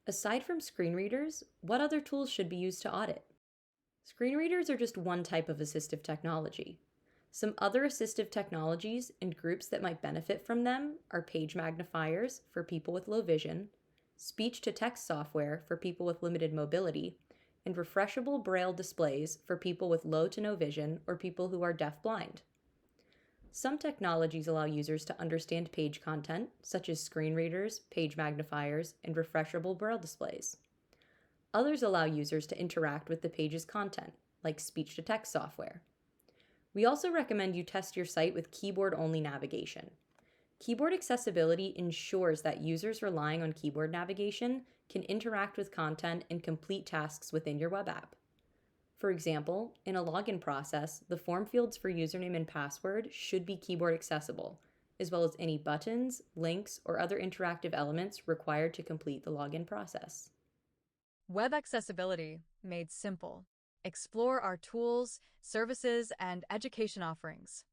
Aside from screen readers, what other tools should be used to audit? Screen readers are just one type of assistive technology. Some other assistive technologies and groups that might benefit from them are page magnifiers for people with low vision, speech to text software for people with limited mobility, and refreshable braille displays for people with low to no vision or people who are deaf-blind. Some technologies allow users to understand page content, such as screen readers, page magnifiers, and refreshable braille displays. Others allow users to interact with the page's content, like speech to text software. We also recommend you test your site with keyboard-only navigation. Keyboard accessibility ensures that users relying on keyboard navigation can interact with content and complete tasks within your web app. For example, in a login process, the form fields for username and password should be keyboard accessible, as well as any buttons, links, or other interactive elements required to complete the login process. Web accessibility made simple. Explore our tools, services, and education offerings.